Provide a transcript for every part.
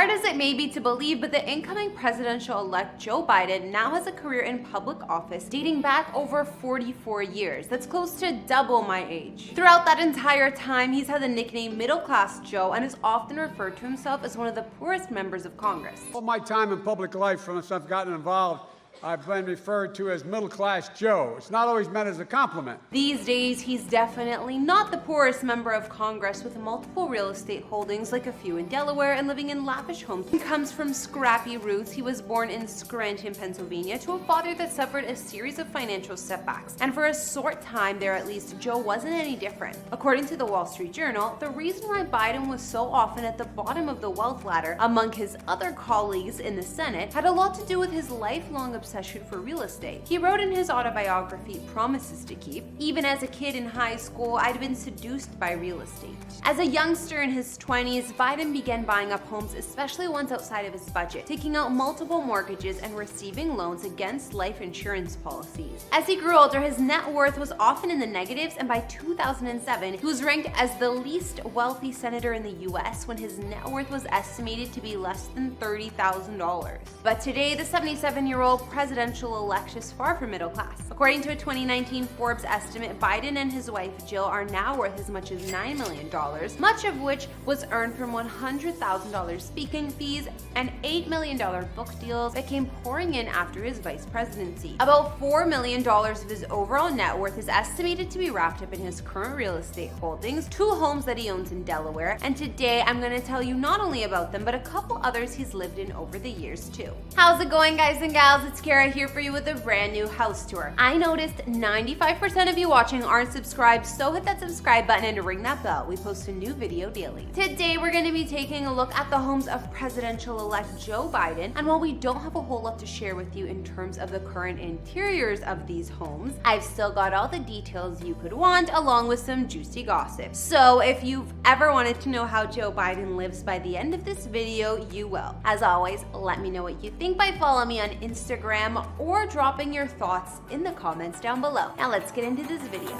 hard as it may be to believe, but the incoming presidential-elect Joe Biden now has a career in public office dating back over 44 years. That's close to double my age. Throughout that entire time, he's had the nickname Middle-Class Joe and has often referred to himself as one of the poorest members of Congress. All my time in public life, since I've gotten involved, I've been referred to as middle-class Joe. It's not always meant as a compliment. These days, he's definitely not the poorest member of Congress, with multiple real estate holdings, like a few in Delaware, and living in lavish homes. He comes from scrappy roots. He was born in Scranton, Pennsylvania, to a father that suffered a series of financial setbacks. And for a short time there, at least, Joe wasn't any different. According to the Wall Street Journal, the reason why Biden was so often at the bottom of the wealth ladder among his other colleagues in the Senate had a lot to do with his lifelong obsession for real estate. He wrote in his autobiography, Promises to Keep, "Even as a kid in high school, I'd been seduced by real estate." As a youngster in his 20s, Biden began buying up homes, especially ones outside of his budget, taking out multiple mortgages and receiving loans against life insurance policies. As he grew older, his net worth was often in the negatives, and by 2007, he was ranked as the least wealthy senator in the US when his net worth was estimated to be less than $30,000. But today, the 77-year-old presidential-elect is far from middle class. According to a 2019 Forbes estimate, Biden and his wife Jill are now worth as much as $9 million, much of which was earned from $100,000 speaking fees and $8 million book deals that came pouring in after his vice presidency. About $4 million of his overall net worth is estimated to be wrapped up in his current real estate holdings, 2 homes that he owns in Delaware, and today I'm going to tell you not only about them, but a couple others he's lived in over the years too. How's it going, guys and gals? It's Kara here for you with a brand new house tour. I noticed 95% of you watching aren't subscribed, so hit that subscribe button and ring that bell. We post a new video daily. Today we're going to be taking a look at the homes of presidential-elect Joe Biden, and while we don't have a whole lot to share with you in terms of the current interiors of these homes, I've still got all the details you could want, along with some juicy gossip. So if you've ever wanted to know how Joe Biden lives by the end of this video, you will. As always, let me know what you think by following me on Instagram or dropping your thoughts in the comments down below. Now let's get into this video.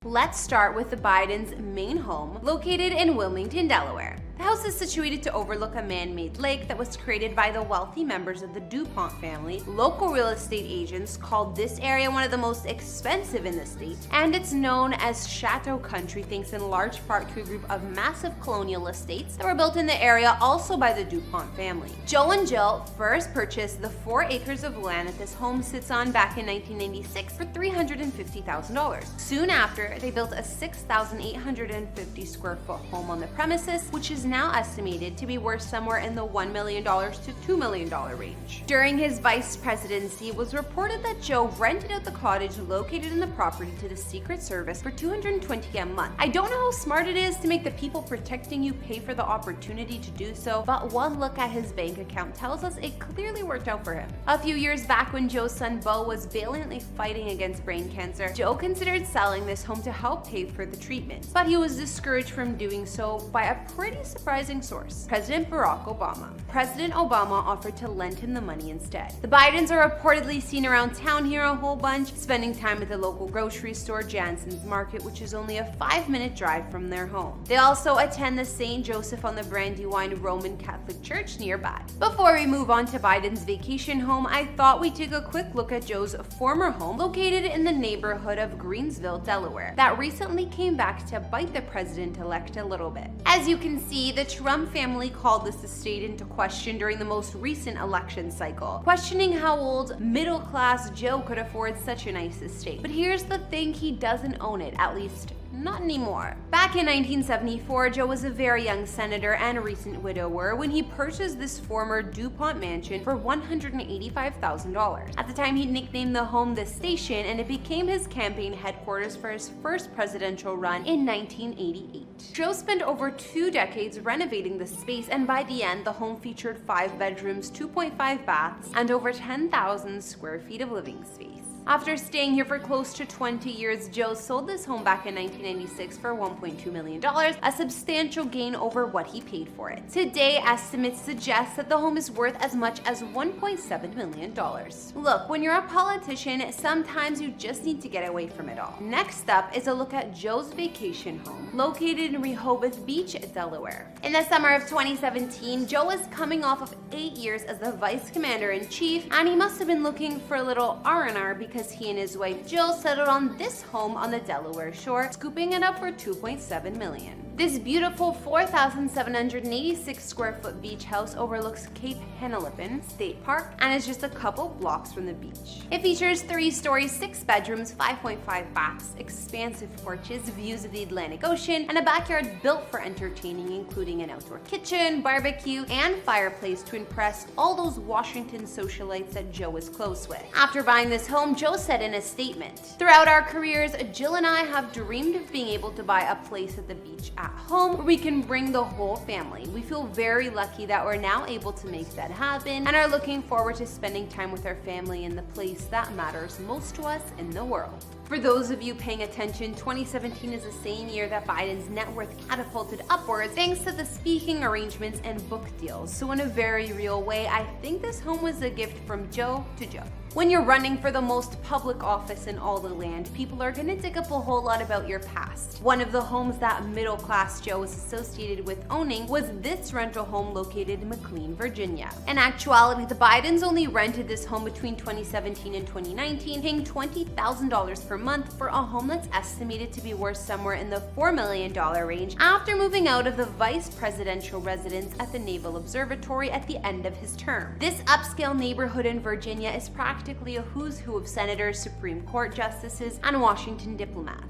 Let's start with the Biden's main home, located in Wilmington, Delaware. The house is situated to overlook a man-made lake that was created by the wealthy members of the DuPont family. Local real estate agents called this area one of the most expensive in the state, and it's known as Chateau Country thanks in large part to a group of massive colonial estates that were built in the area, also by the DuPont family. Joe and Jill first purchased the 4 acres of land that this home sits on back in 1996 for $350,000. Soon after, they built a 6,850 square foot home on the premises, which is now estimated to be worth somewhere in the $1 million to $2 million range. During his vice presidency, it was reported that Joe rented out the cottage located in the property to the Secret Service for $220 a month. I don't know how smart it is to make the people protecting you pay for the opportunity to do so, but one look at his bank account tells us it clearly worked out for him. A few years back, when Joe's son Beau was valiantly fighting against brain cancer, Joe considered selling this home to help pay for the treatment, but he was discouraged from doing so by a pretty surprising source, President Barack Obama. President Obama offered to lend him the money instead. The Bidens are reportedly seen around town here a whole bunch, spending time at the local grocery store, Jansen's Market, which is only a 5-minute drive from their home. They also attend the St. Joseph on the Brandywine Roman Catholic Church nearby. Before we move on to Biden's vacation home, I thought we'd take a quick look at Joe's former home, located in the neighborhood of Greensville, Delaware, that recently came back to bite the president-elect a little bit. As you can see, the Trump family called this estate into question during the most recent election cycle, questioning how old, middle-class Joe could afford such a nice estate. But here's the thing, he doesn't own it, at least not anymore. Back in 1974, Joe was a very young senator and a recent widower when he purchased this former DuPont mansion for $185,000. At the time, he nicknamed the home the Station, and it became his campaign headquarters for his first presidential run in 1988. Joe spent over 2 decades renovating the space, and by the end, the home featured 5 bedrooms, 2.5 baths, and over 10,000 square feet of living space. After staying here for close to 20 years, Joe sold this home back in 1996 for $1.2 million, a substantial gain over what he paid for it. Today, estimates suggest that the home is worth as much as $1.7 million. Look, when you're a politician, sometimes you just need to get away from it all. Next up is a look at Joe's vacation home, located in Rehoboth Beach, Delaware. In the summer of 2017, Joe was coming off of 8 years as the vice commander-in-chief, and he must have been looking for a little R&R because he and his wife Jill settled on this home on the Delaware shore, scooping it up for $2.7 million. This beautiful 4,786 square foot beach house overlooks Cape Henlopen State Park and is just a couple blocks from the beach. It features 3 stories, 6 bedrooms, 5.5 baths, expansive porches, views of the Atlantic Ocean, and a backyard built for entertaining, including an outdoor kitchen, barbecue, and fireplace to impress all those Washington socialites that Joe is close with. After buying this home, Joe said in a statement, "Throughout our careers, Jill and I have dreamed of being able to buy a place at the beach at home where we can bring the whole family. We feel very lucky that we're now able to make that happen and are looking forward to spending time with our family in the place that matters most to us in the world." For those of you paying attention, 2017 is the same year that Biden's net worth catapulted upwards thanks to the speaking arrangements and book deals. So in a very real way, I think this home was a gift from Joe to Joe. When you're running for the most public office in all the land, people are gonna dig up a whole lot about your past. One of the homes that middle-class Joe was associated with owning was this rental home located in McLean, Virginia. In actuality, the Bidens only rented this home between 2017 and 2019, paying $20,000 per month for a home that's estimated to be worth somewhere in the $4 million range after moving out of the vice presidential residence at the Naval Observatory at the end of his term. This upscale neighborhood in Virginia is practically a who's who of senators, Supreme Court justices, and Washington diplomats.